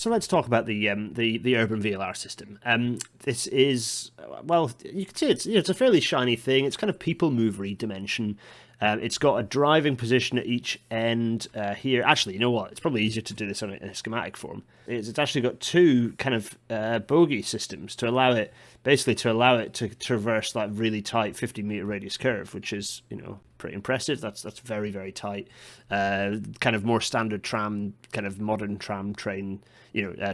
So let's talk about the urban VLR system. This is, well, you can see it's a fairly shiny thing. It's kind of people movery dimension. It's got a driving position at each end here. Actually, you know what? It's probably easier to do this in a schematic form. It's actually got two kind of bogey systems to allow it to traverse that really tight 50-meter radius curve, which is, pretty impressive. That's very, very tight. Kind of more standard tram, kind of modern tram train,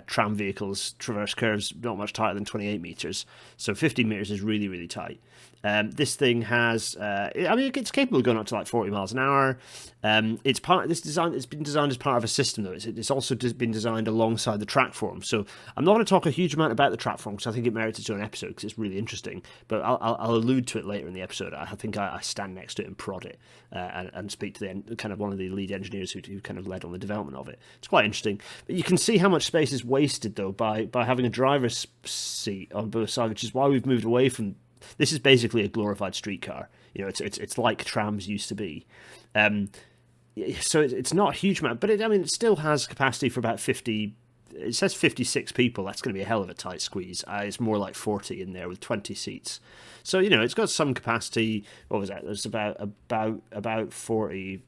tram vehicles traverse curves not much tighter than 28 meters. So 50 meters is really, really tight. This thing has, it's capable of going up to like 40 miles an hour. It's been designed as part of a system, though. It's also been designed alongside the track form. So I'm not going to talk a huge amount about the track form because I think it merits its own episode because it's really interesting. But I'll allude to it later in the episode. I think I stand next to it and prod it and speak to the kind of one of the lead engineers who kind of led on the development of it. It's quite interesting. But you can see how much space is wasted, though, by having a driver's seat on both sides, which is why we've moved away from. This is basically a glorified streetcar. It's like trams used to be. So it's not a huge amount, but it still has capacity for about 50. It says 56 people. That's going to be a hell of a tight squeeze. It's more like 40 in there with 20 seats. So it's got some capacity. What was that? There's about 40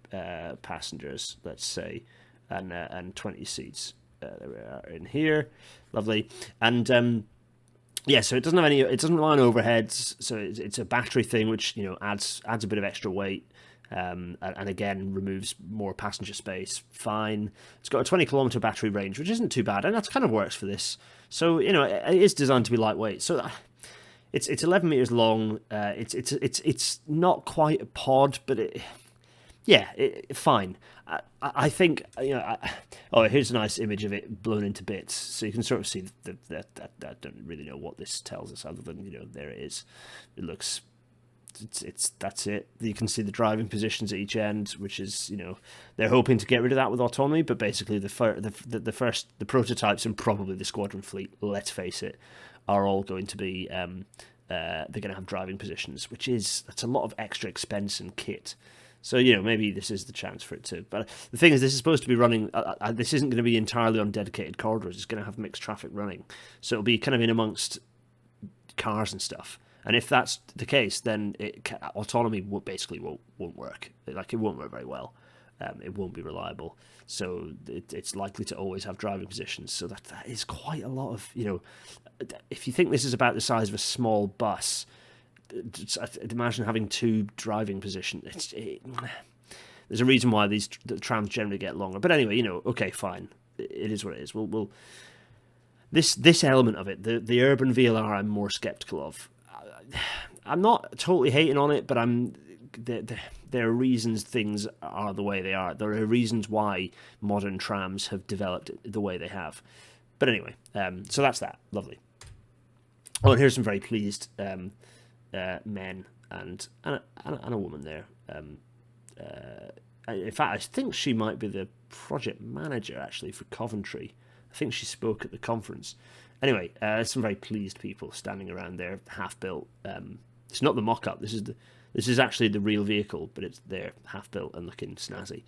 passengers, let's say, and 20 seats. There we are in here. Lovely. And so it doesn't rely on overheads, so it's a battery thing, which adds a bit of extra weight, and again removes more passenger space. Fine. It's got a 20-kilometer battery range, which isn't too bad, and that kind of works for this. So it is designed to be lightweight. So it's 11 meters long. It's not quite a pod, but fine. I think here's a nice image of it blown into bits, so you can sort of see that. I don't really know what this tells us, other than there it is. It looks, that's it. You can see the driving positions at each end, which is they're hoping to get rid of that with autonomy, but basically the prototypes and probably the squadron fleet, let's face it, are all going to be they're going to have driving positions, that's a lot of extra expense and kit. So, maybe this is the chance for it to. But the thing is, this is supposed to be running. This isn't going to be entirely on dedicated corridors. It's going to have mixed traffic running. So it'll be kind of in amongst cars and stuff. And if that's the case, then autonomy basically won't work. It won't work very well. It won't be reliable. So it's likely to always have driving positions. So that is quite a lot of, if you think this is about the size of a small bus, imagine having two driving positions. There's a reason why the trams generally get longer. But anyway, okay, fine. It is what it is. We'll this element of it, the urban VLR, I'm more skeptical of. I'm not totally hating on it, but there are reasons things are the way they are. There are reasons why modern trams have developed the way they have. But anyway, so that's that. Lovely. Oh, and here's some very pleased men and a woman there. In fact, I think she might be the project manager actually for Coventry. I think she spoke at the conference. Anyway, some very pleased people standing around there, half built. It's not the mock-up. This is actually the real vehicle, but it's there, half built and looking snazzy.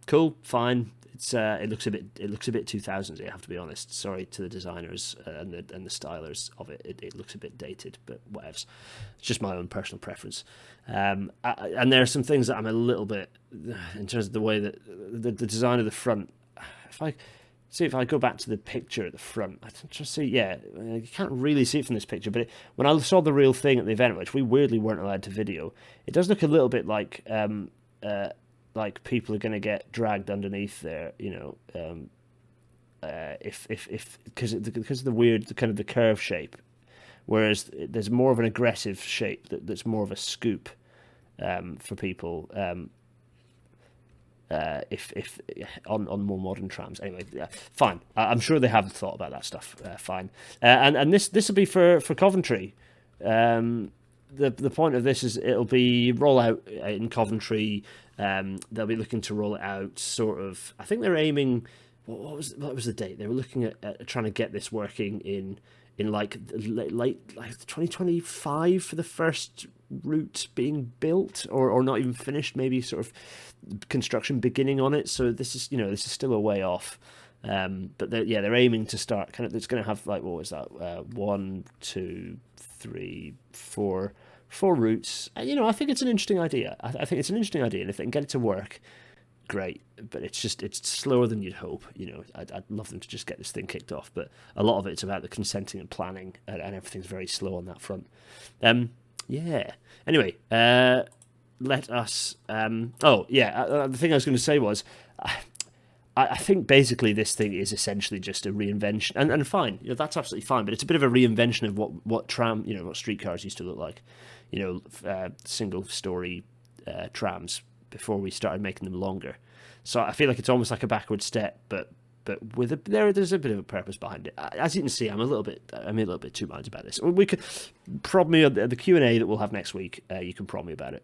Cool, fine. It looks a bit 2000s. I have to be honest. Sorry to the designers and the stylers of it. It looks a bit dated, but whatevs. It's just my own personal preference. And there are some things that I'm a little bit, in terms of the way that the design of the front. If I go back to the picture at the front, I can just see. Yeah, you can't really see it from this picture, but when I saw the real thing at the event, which we weirdly weren't allowed to video, it does look a little bit like people are going to get dragged underneath there, if because of the weird kind of the curve shape, whereas there's more of an aggressive shape that's more of a scoop for people. If on more modern trams, anyway, yeah, fine. I'm sure they have thought about that stuff. Fine, and this will be for Coventry. The point of this is it'll be roll out in Coventry. They'll be looking to roll it out sort of. I think they're aiming. What was the date? They were looking at trying to get this working in like late 2025 for the first route being built or not even finished. Maybe sort of construction beginning on it. So this is still a way off. But they're aiming to start kind of. It's going to have like what was that? One, two, three, four routes. And, I think it's an interesting idea. I think it's an interesting idea, and if they can get it to work, great. But it's slower than you'd hope. I'd love them to just get this thing kicked off, but a lot of it's about the consenting and planning, and everything's very slow on that front. Yeah. Anyway, let us. The thing I was going to say was, I think basically this thing is essentially just a reinvention, and fine, that's absolutely fine. But it's a bit of a reinvention of what streetcars used to look like, single story trams before we started making them longer. So I feel like it's almost like a backward step, but with there's a bit of a purpose behind it. As you can see, I'm a little bit two minds about this. We could prod me on the Q&A that we'll have next week. You can prod me about it.